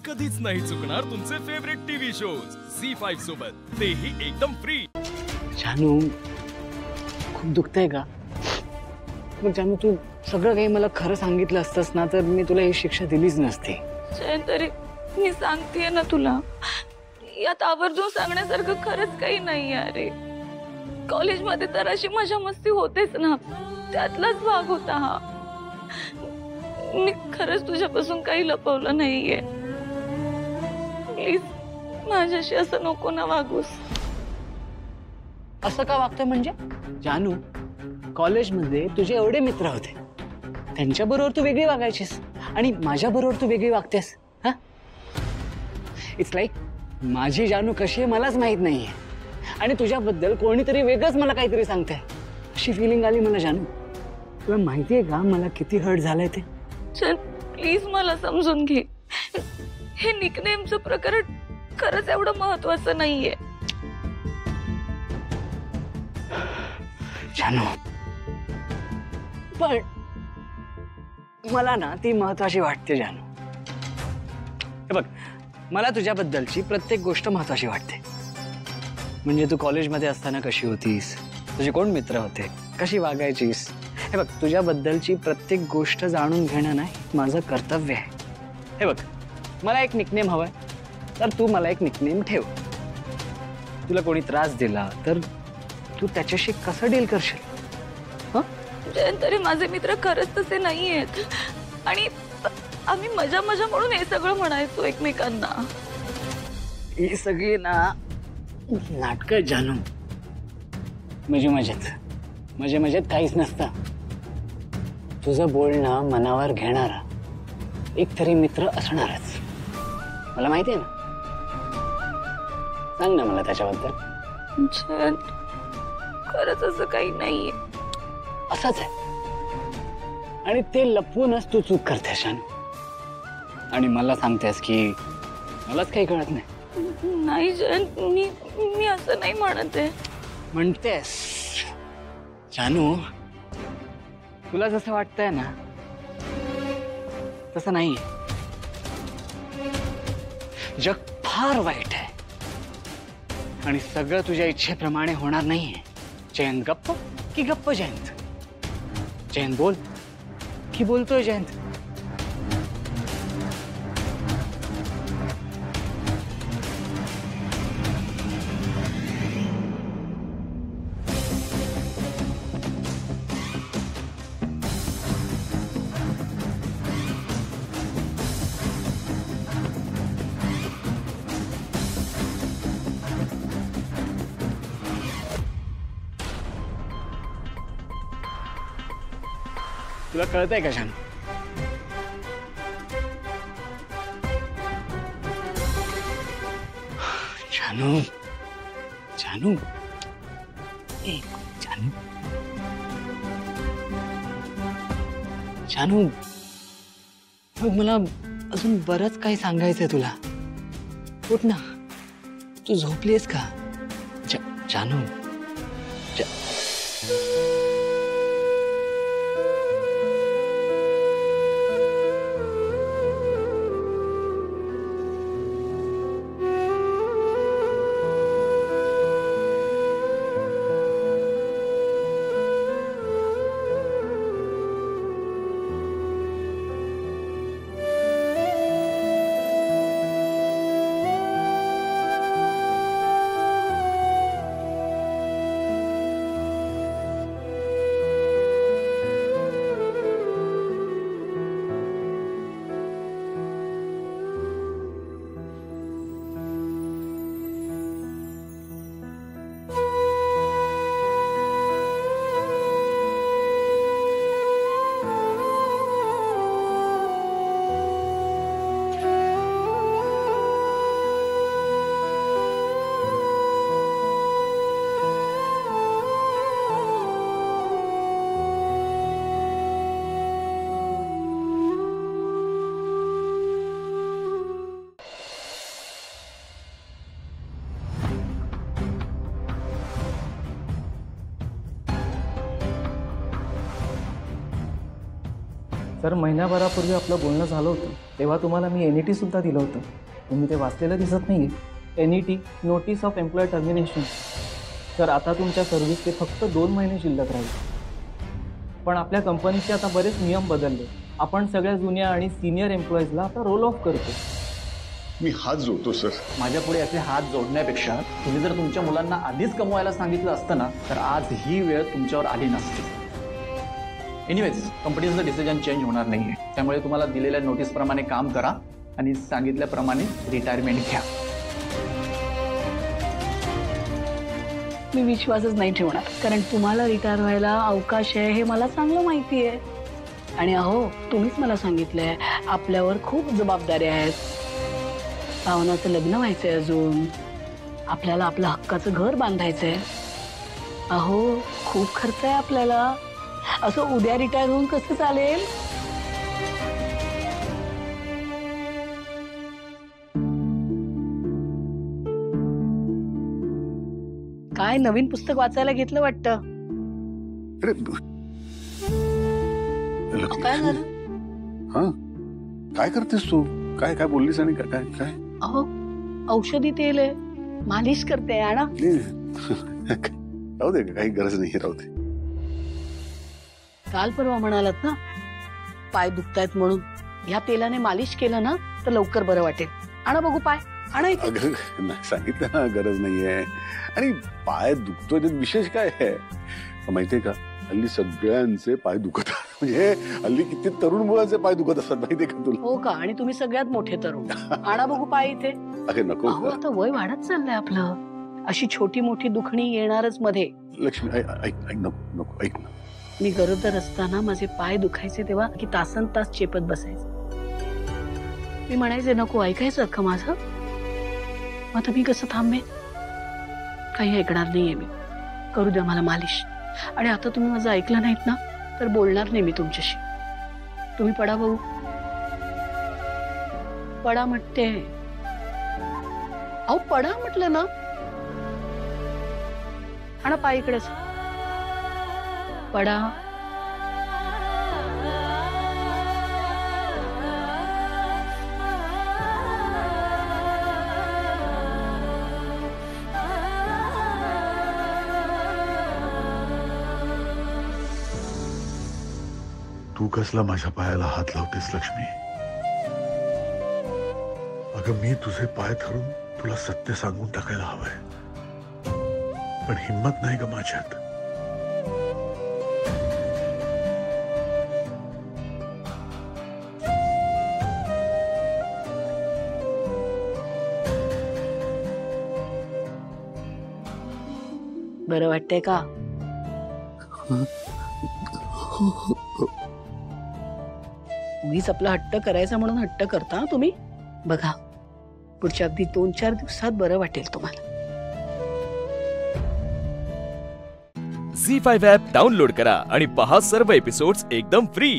कधीच नाही चुकणार तुमचे फेवरेट टीव्ही शोज झी5 सोबत, तेही एकदम फ्री। जानू, खूप दुखतंय का? मग जानू, तू सगळं काही मला खरं सांगितलं असतंस ना, तर मी तुला ही शिक्षा दिलीच नसती। तरी मी सांगतेय ना तुला, यात आवर्जून सांगण्यासारखं खरंच काही नाही अरे। कॉलेजमध्ये तर अशी मजा मस्ती होतेच ना, त्यातलाच भाग होता हा। मी खरंच तुझ्यापासून काही लपवलं नाहीये। प्लीज माझ्याशी असं नको ना वागूस। असं का वागतोय म्हणजे? जानू, कॉलेजमध्ये तुझे एवढे मित्र होते, त्यांच्याबरोबर तू वेगळी वागायचीस आणि माझ्याबरोबर तू वेगळी वागतेस। हा, इट्स लाईक माझी जानू कशी आहे मलाच माहित नाहीये आणि तुझ्याबद्दल कोणीतरी वेगळंच मला काहीतरी सांगतंय, अशी फिलिंग आली मला। जानू, तुला माहितीये का मला किती हर्ट झालंय ते? प्लीज मला समजून घे, हे निकनेमचं प्रकरण खरंच एवढं महत्वाचं नाहीये। जानू, पण मला ना ती महत्वाची वाटते जानू। हे बघ, मला तुझ्याबद्दलची प्रत्येक गोष्ट महत्वाची वाटते। म्हणजे तू कॉलेजमध्ये असताना कशी होतीस, तुझे कोण मित्र होते, कशी वागायचीस, हे बघ तुझ्याबद्दलची प्रत्येक गोष्ट जाणून घेणं ना माझं कर्तव्य आहे। हे बघ, मला एक निकनेम हवाय, तर तू मला एक निकनेम ठेव। तुला कोणी त्रास दिला तर तू त्याच्याशी कसं डील करशील? तरी माझे मित्र खरंच तसे नाहीयेत आणि आम्ही मजा मजा म्हणून हे सगळं म्हणायचो एकमेकांना। ही सगळी ना नाटक जानू, मजे मजेत काहीच नसतं। तुझं बोलणं मनावर घेणारा एक तरी मित्र असणारच, मला माहिती आहे ना। सांग ना मला त्याच्याबद्दल। खरंच असं काही नाहीये। असंच आहे आणि ते लपवूनच तू चूक करतेस जानू, आणि मला सांगतेस की मलाच काही कळत नाही। नाही जयंत, मी असं नाही म्हणत आहे। म्हणतेस जानू, तुला जसं वाटतंय ना तसं नाही। जग फार वाईट आहे आणि सगळं तुझ्या इच्छेप्रमाणे होणार नाहीये। जयंत गप्प की गप्प जयंत? जयंत बोल की बोलतोय जयंत? तुला कळतंय का जानू? जानू, जानू, जानू, जानू, बघ मला अजून बरंच काही सांगायचंय तुला। उठ ना, तू झोपलीस का? जानू, सर, महिन्याभरापूर्वी आपलं बोलणं झालं होतं तेव्हा तुम्हाला मी NET सुद्धा दिलं होतं. तुम्ही ते वाचलेलं दिसत नाही आहे. NET, notice of employ termination. Sir, आता तुमच्या सर्व्हिसचे फक्त 2 महिने शिल्लक राहील. पण आपल्या कंपनीचे आता बरेच नियम बदलले. आपण सगळ्या जुन्या आणि सिनियर एम्प्लॉईजला आता रोल ऑफ करतो. मी हात जोडतो सर. माझ्या पुढे असे हात जोडण्यापेक्षा तुम्ही जर तुमच्या मुलांना आधीच कमवायला सांगितलं असतं ना तर आज ही वेळ तुमच्यावर आली नसती. एनिवेज, कंपनीचं डिसिजन चेंज होणार नाहीये. त्यामुळे तुम्हाला दिलेल्या नोटीसप्रमाणे काम करा आणि सांगितल्याप्रमाणे रिटायरमेंट घ्या. मी विश्वासच नाही ठेवणार, कारण तुम्हाला रिटायर व्हायला अवकाश आहे हे मला चांगलं माहिती आहे. आणि अहो, तुम्हीच मला सांगितलंय आपल्यावर खूप जबाबदाऱ्या आहेत. पावनाचं लग्न व्हायचंय, अजून आपल्याला आपलं हक्काचं घर बांधायचंय. अहो, खूप खर्च आहे आपल्याला. असं उद्या रिटायर होऊन कसं चालेल? काय नवीन पुस्तक वाचायला घेतलं वाटतं? अरे काय झालं? हा, काय करतेस तू? काय काय बोललीस आणि काय काय? अहो, औषधी तेल आहे, मालिश करते. आणा. राहू दे, काही गरज नाही, राहू दे. काल परवा म्हणालात ना पाय दुखतायत म्हणून, या तेलाने मालिश केलं ना तर लवकर बरं वाटेल. आणा बघू पाय. आणा इथे. अगं, नाही सांगितलं ना, गरज नाहीये. आणि पाय दुखतोय त्यात विशेष काय आहे माहितीये का? हल्ली सगळ्यांचे पाय दुखत, म्हणजे हल्ली किती तरुण मुलांचे पाय दुखत असतात, माहितीये का तुला? हो का? आणि तुम्ही सगळ्यात मोठे तरुण. आणा बघू पाय इथे. अगं नको. अहो, आता वय वाढत चाललंय आपलं. अशी छोटी मोठी दुखणी येणारच मध्ये. लक्ष्मी, ऐक, नको नको, ऐक ना. मी गरोदर असताना माझे पाय दुखायचे तेव्हा की तासन तास चेपत बसायचे. मी म्हणायचे नको, ऐकायचं का माझं? आता मी कसं थांबे? काही ऐकणार नाहीये मी. करू द्या मला मालिश. आणि आता तुम्ही माझं ऐकलं नाहीत ना तर बोलणार नाही मी तुमच्याशी. तुम्ही पडा बघू. पडा म्हणते. अहो, पडा म्हटलं ना. आणा पाय इकडेच. पडा. तू कसला माझ्या पायाला हात लावतेस लक्ष्मी? अगं, मी तुझे पाय धरून तुला सत्य सांगून टाकायला हवंय, पण हिम्मत नाही ग माझ्यात. बरं वाटतंय का? उगीच आपला हट्ट करायचा म्हणून हट्ट करता तुम्ही. बघा, पुढच्या अगदी 2-4 दिवसात बरं वाटेल तुम्हाला. झी5 ॲप डाउनलोड करा आणि पहा सर्व एपिसोड्स एकदम फ्री.